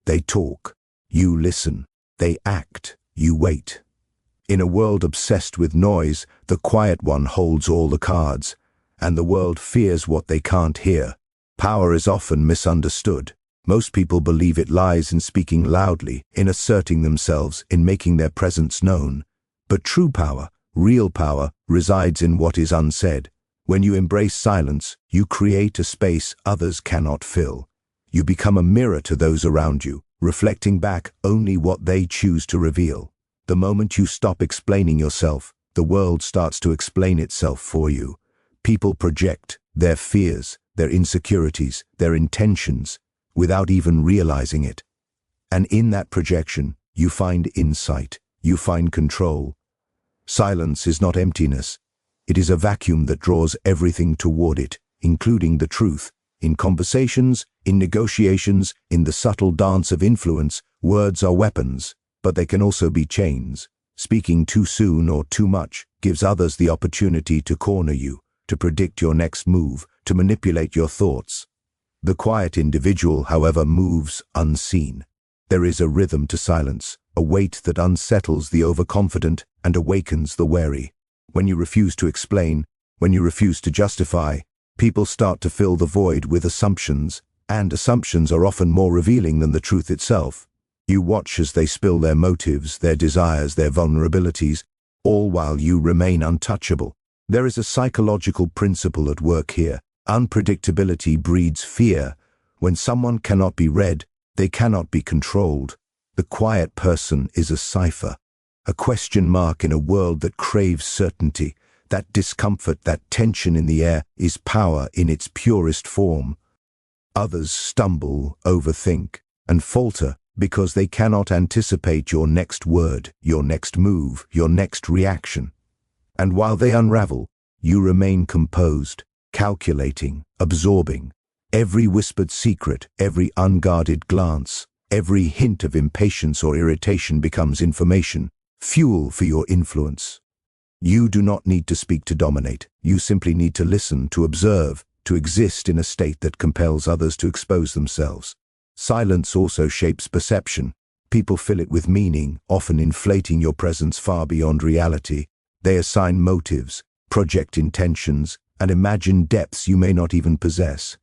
they talk. You listen. They act. You wait. In a world obsessed with noise, the quiet one holds all the cards, and the world fears what they can't hear. Power is often misunderstood. Most people believe it lies in speaking loudly, in asserting themselves, in making their presence known. But true power, real power, resides in what is unsaid. When you embrace silence, you create a space others cannot fill. You become a mirror to those around you, reflecting back only what they choose to reveal. The moment you stop explaining yourself, the world starts to explain itself for you. People project their fears, their insecurities, their intentions, without even realizing it. And in that projection, you find insight, you find control. Silence is not emptiness. It is a vacuum that draws everything toward it, including the truth. In conversations, in negotiations, in the subtle dance of influence, words are weapons, but they can also be chains. Speaking too soon or too much gives others the opportunity to corner you, to predict your next move, to manipulate your thoughts. The quiet individual, however, moves unseen. There is a rhythm to silence, a weight that unsettles the overconfident and awakens the wary. When you refuse to explain, when you refuse to justify, people start to fill the void with assumptions, and assumptions are often more revealing than the truth itself. You watch as they spill their motives, their desires, their vulnerabilities, all while you remain untouchable. There is a psychological principle at work here. Unpredictability breeds fear. When someone cannot be read, they cannot be controlled. The quiet person is a cipher, a question mark in a world that craves certainty. That discomfort, that tension in the air, is power in its purest form. Others stumble, overthink, and falter because they cannot anticipate your next word, your next move, your next reaction. And while they unravel, you remain composed, calculating, absorbing. Every whispered secret, every unguarded glance, every hint of impatience or irritation becomes information, fuel for your influence. You do not need to speak to dominate. You simply need to listen, to observe, to exist in a state that compels others to expose themselves. Silence also shapes perception. People fill it with meaning, often inflating your presence far beyond reality. They assign motives, project intentions, and imagine depths you may not even possess.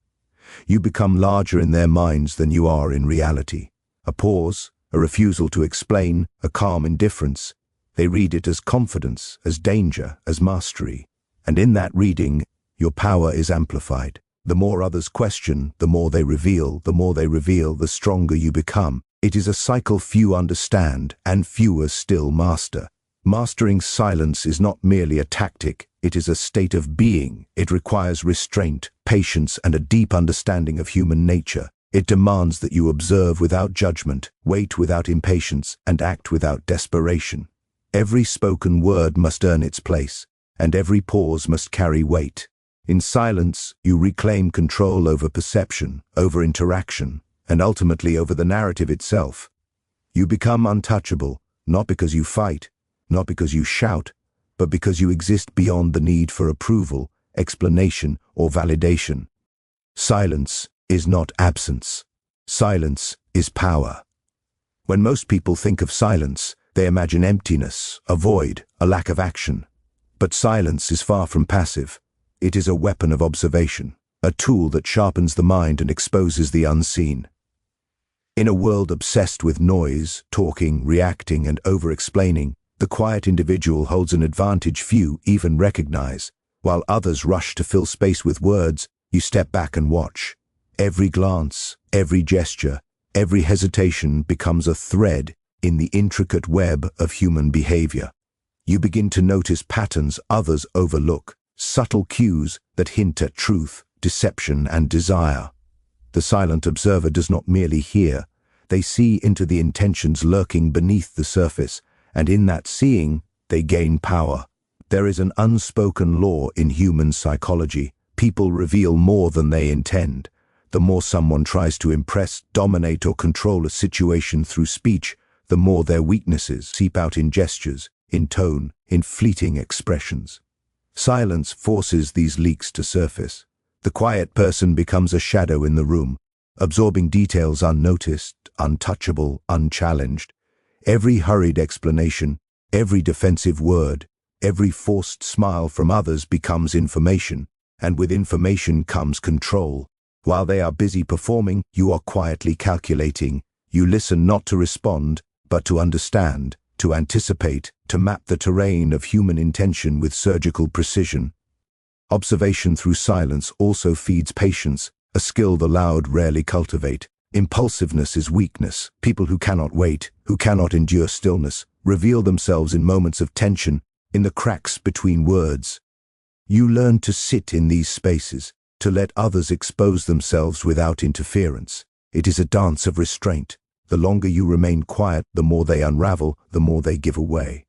You become larger in their minds than you are in reality. A pause, a refusal to explain, a calm indifference. They read it as confidence, as danger, as mastery. And in that reading, your power is amplified. The more others question, the more they reveal. The more they reveal, the stronger you become. It is a cycle few understand, and fewer still master. Mastering silence is not merely a tactic, it is a state of being. It requires restraint, patience, and a deep understanding of human nature. It demands that you observe without judgment, wait without impatience, and act without desperation. Every spoken word must earn its place, and every pause must carry weight. In silence, you reclaim control over perception, over interaction, and ultimately over the narrative itself. You become untouchable, not because you fight, not because you shout, but because you exist beyond the need for approval, explanation, or validation. Silence is not absence. Silence is power. When most people think of silence, they imagine emptiness, a void, a lack of action. But silence is far from passive. It is a weapon of observation, a tool that sharpens the mind and exposes the unseen. In a world obsessed with noise, talking, reacting, and over-explaining, the quiet individual holds an advantage few even recognize. While others rush to fill space with words, you step back and watch. Every glance, every gesture, every hesitation becomes a thread in the intricate web of human behavior. You begin to notice patterns others overlook, subtle cues that hint at truth, deception, and desire. The silent observer does not merely hear, they see into the intentions lurking beneath the surface, and in that seeing, they gain power. There is an unspoken law in human psychology. People reveal more than they intend. The more someone tries to impress, dominate, or control a situation through speech, the more their weaknesses seep out in gestures, in tone, in fleeting expressions. Silence forces these leaks to surface. The quiet person becomes a shadow in the room, absorbing details unnoticed, untouchable, unchallenged. Every hurried explanation, every defensive word, every forced smile from others becomes information, and with information comes control. While they are busy performing, you are quietly calculating. You listen not to respond, but to understand, to anticipate, to map the terrain of human intention with surgical precision. Observation through silence also feeds patience, a skill the loud rarely cultivate. Impulsiveness is weakness. People who cannot wait, who cannot endure stillness, reveal themselves in moments of tension, in the cracks between words. You learn to sit in these spaces, to let others expose themselves without interference. It is a dance of restraint. The longer you remain quiet, the more they unravel, the more they give away.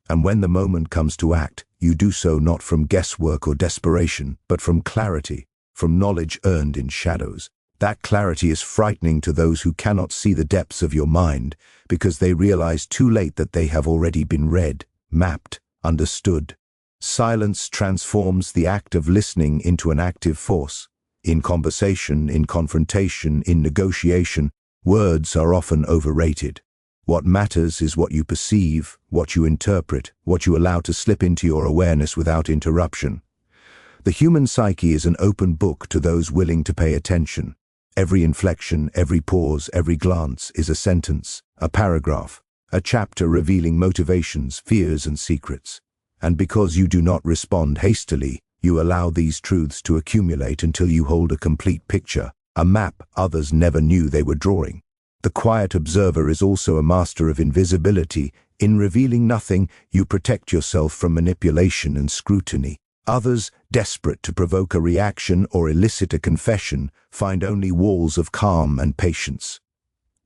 And when the moment comes to act, you do so not from guesswork or desperation, but from clarity, from knowledge earned in shadows. That clarity is frightening to those who cannot see the depths of your mind, because they realize too late that they have already been read, mapped, understood. Silence transforms the act of listening into an active force. In conversation, in confrontation, in negotiation, words are often overrated. What matters is what you perceive, what you interpret, what you allow to slip into your awareness without interruption. The human psyche is an open book to those willing to pay attention. Every inflection, every pause, every glance is a sentence, a paragraph, a chapter revealing motivations, fears, and secrets. And because you do not respond hastily, you allow these truths to accumulate until you hold a complete picture, a map others never knew they were drawing. The quiet observer is also a master of invisibility. In revealing nothing, you protect yourself from manipulation and scrutiny. Others, desperate to provoke a reaction or elicit a confession, find only walls of calm and patience.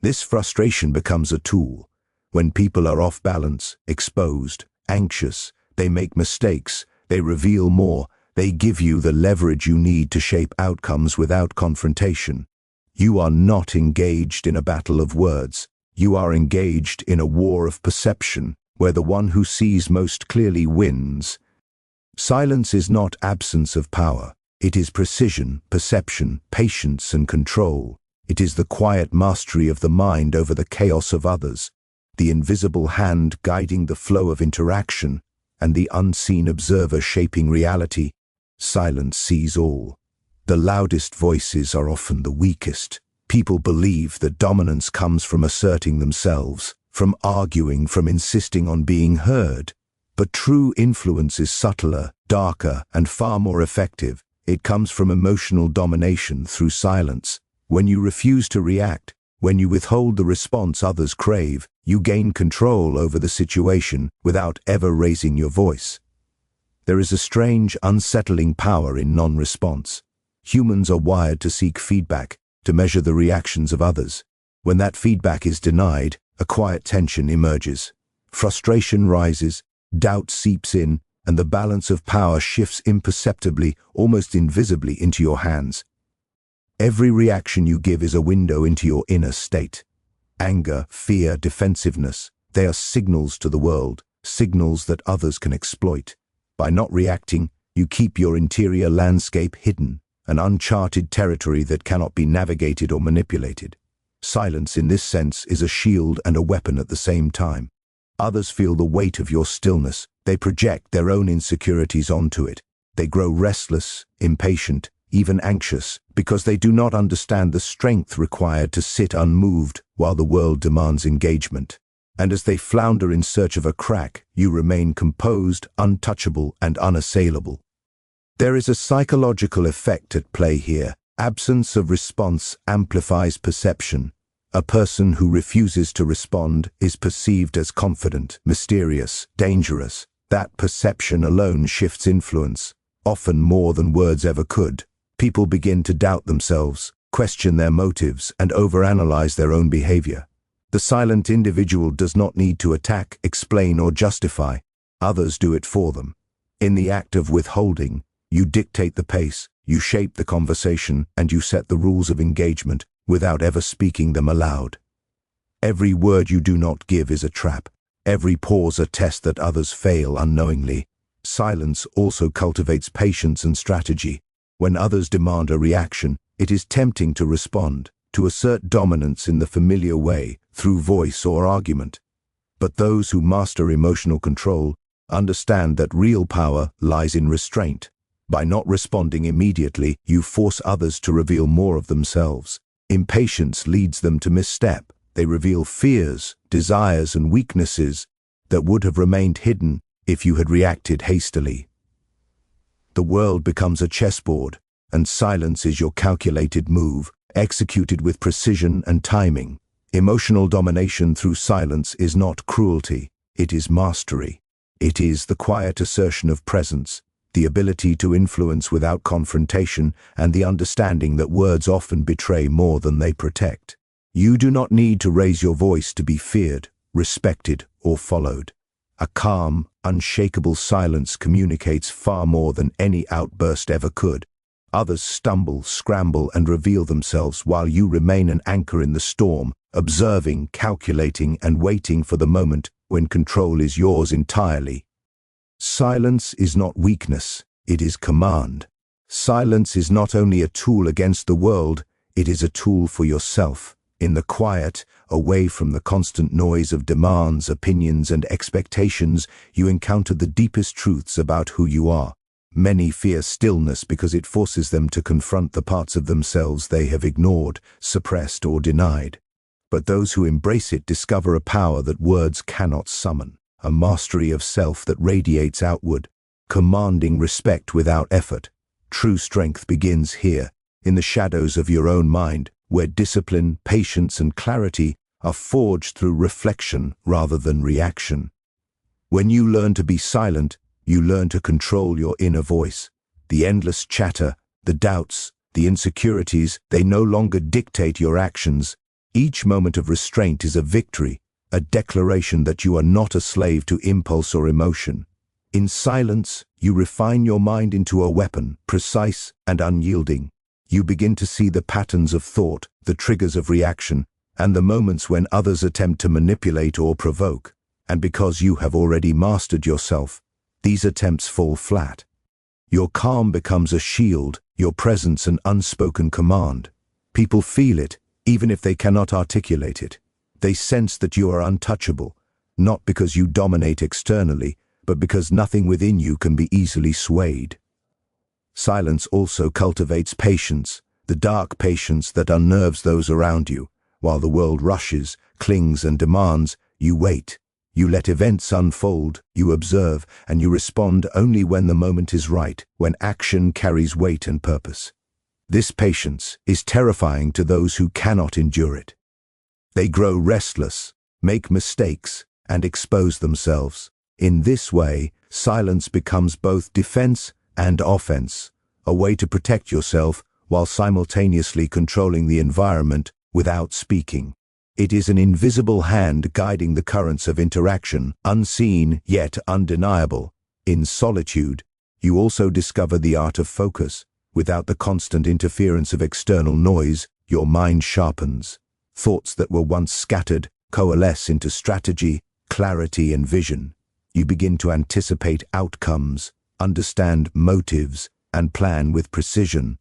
This frustration becomes a tool. When people are off balance, exposed, anxious, they make mistakes, they reveal more, they give you the leverage you need to shape outcomes without confrontation. You are not engaged in a battle of words. You are engaged in a war of perception, where the one who sees most clearly wins. Silence is not absence of power. It is precision, perception, patience, and control. It is the quiet mastery of the mind over the chaos of others, the invisible hand guiding the flow of interaction, and the unseen observer shaping reality. Silence sees all. The loudest voices are often the weakest. People believe that dominance comes from asserting themselves, from arguing, from insisting on being heard. But true influence is subtler, darker, and far more effective. It comes from emotional domination through silence. When you refuse to react, when you withhold the response others crave, you gain control over the situation without ever raising your voice. There is a strange, unsettling power in non-response. Humans are wired to seek feedback, to measure the reactions of others. When that feedback is denied, a quiet tension emerges. Frustration rises, doubt seeps in, and the balance of power shifts imperceptibly, almost invisibly, into your hands. Every reaction you give is a window into your inner state. Anger, fear, defensiveness, they are signals to the world, signals that others can exploit. By not reacting, you keep your interior landscape hidden, an uncharted territory that cannot be navigated or manipulated. Silence in this sense is a shield and a weapon at the same time. Others feel the weight of your stillness. They project their own insecurities onto it. They grow restless, impatient, even anxious, because they do not understand the strength required to sit unmoved while the world demands engagement. And as they flounder in search of a crack, you remain composed, untouchable, and unassailable. There is a psychological effect at play here. Absence of response amplifies perception. A person who refuses to respond is perceived as confident, mysterious, dangerous. That perception alone shifts influence, often more than words ever could. People begin to doubt themselves, question their motives, and overanalyze their own behavior. The silent individual does not need to attack, explain, or justify. Others do it for them. In the act of withholding, you dictate the pace, you shape the conversation, and you set the rules of engagement without ever speaking them aloud. Every word you do not give is a trap. Every pause a test that others fail unknowingly. Silence also cultivates patience and strategy. When others demand a reaction, it is tempting to respond. to assert dominance in the familiar way, through voice or argument. But those who master emotional control understand that real power lies in restraint. By not responding immediately, you force others to reveal more of themselves. Impatience leads them to misstep. They reveal fears, desires, and weaknesses that would have remained hidden if you had reacted hastily. The world becomes a chessboard, and silence is your calculated move, executed with precision and timing. Emotional domination through silence is not cruelty, it is mastery. It is the quiet assertion of presence, the ability to influence without confrontation, and the understanding that words often betray more than they protect. You do not need to raise your voice to be feared, respected, or followed. A calm, unshakable silence communicates far more than any outburst ever could. Others stumble, scramble, and reveal themselves while you remain an anchor in the storm, observing, calculating, and waiting for the moment when control is yours entirely. Silence is not weakness, it is command. Silence is not only a tool against the world, it is a tool for yourself. In the quiet, away from the constant noise of demands, opinions, and expectations, you encounter the deepest truths about who you are. Many fear stillness because it forces them to confront the parts of themselves they have ignored, suppressed, or denied. But those who embrace it discover a power that words cannot summon, a mastery of self that radiates outward, commanding respect without effort. True strength begins here, in the shadows of your own mind, where discipline, patience, and clarity are forged through reflection rather than reaction. When you learn to be silent, you learn to control your inner voice. The endless chatter, the doubts, the insecurities, they no longer dictate your actions. Each moment of restraint is a victory, a declaration that you are not a slave to impulse or emotion. In silence, you refine your mind into a weapon, precise and unyielding. You begin to see the patterns of thought, the triggers of reaction, and the moments when others attempt to manipulate or provoke. And because you have already mastered yourself, these attempts fall flat. Your calm becomes a shield, your presence an unspoken command. People feel it, even if they cannot articulate it. They sense that you are untouchable, not because you dominate externally, but because nothing within you can be easily swayed. Silence also cultivates patience, the dark patience that unnerves those around you. While the world rushes, clings, and demands, you wait. You let events unfold, you observe, and you respond only when the moment is right, when action carries weight and purpose. This patience is terrifying to those who cannot endure it. They grow restless, make mistakes, and expose themselves. In this way, silence becomes both defense and offense, a way to protect yourself while simultaneously controlling the environment without speaking. It is an invisible hand guiding the currents of interaction, unseen yet undeniable. In solitude, you also discover the art of focus. Without the constant interference of external noise, your mind sharpens. Thoughts that were once scattered coalesce into strategy, clarity, and vision. You begin to anticipate outcomes, understand motives, and plan with precision.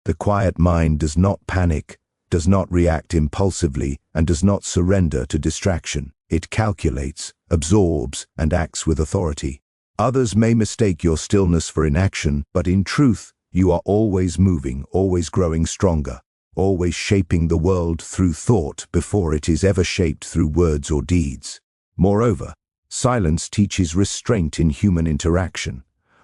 The quiet mind does not panic, does not react impulsively, and does not surrender to distraction. It calculates, absorbs, and acts with authority. Others may mistake your stillness for inaction, but in truth, you are always moving, always growing stronger, always shaping the world through thought before it is ever shaped through words or deeds. Moreover, silence teaches restraint in human interaction.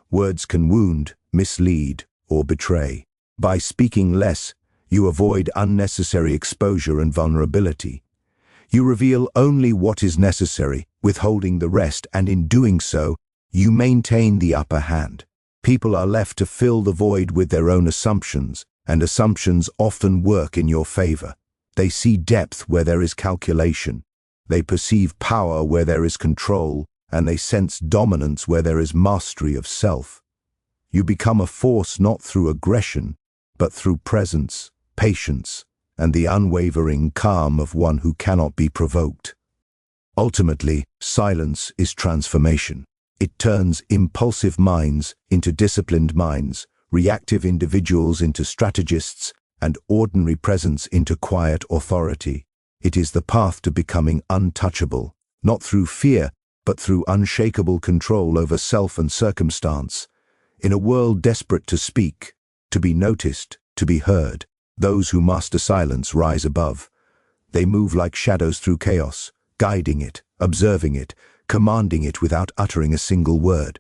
Words can wound, mislead, or betray. By speaking less, you avoid unnecessary exposure and vulnerability. You reveal only what is necessary, withholding the rest, and in doing so, you maintain the upper hand. People are left to fill the void with their own assumptions, and assumptions often work in your favor. They see depth where there is calculation. They perceive power where there is control, and they sense dominance where there is mastery of self. You become a force not through aggression, but through presence, patience, and the unwavering calm of one who cannot be provoked. Ultimately, silence is transformation. It turns impulsive minds into disciplined minds, reactive individuals into strategists, and ordinary presence into quiet authority. It is the path to becoming untouchable, not through fear, but through unshakable control over self and circumstance. In a world desperate to speak, to be noticed, to be heard, those who master silence rise above. They move like shadows through chaos, guiding it, observing it, commanding it without uttering a single word.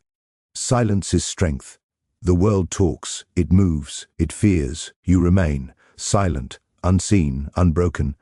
Silence is strength. The world talks, it moves, it fears. You remain, silent, unseen, unbroken,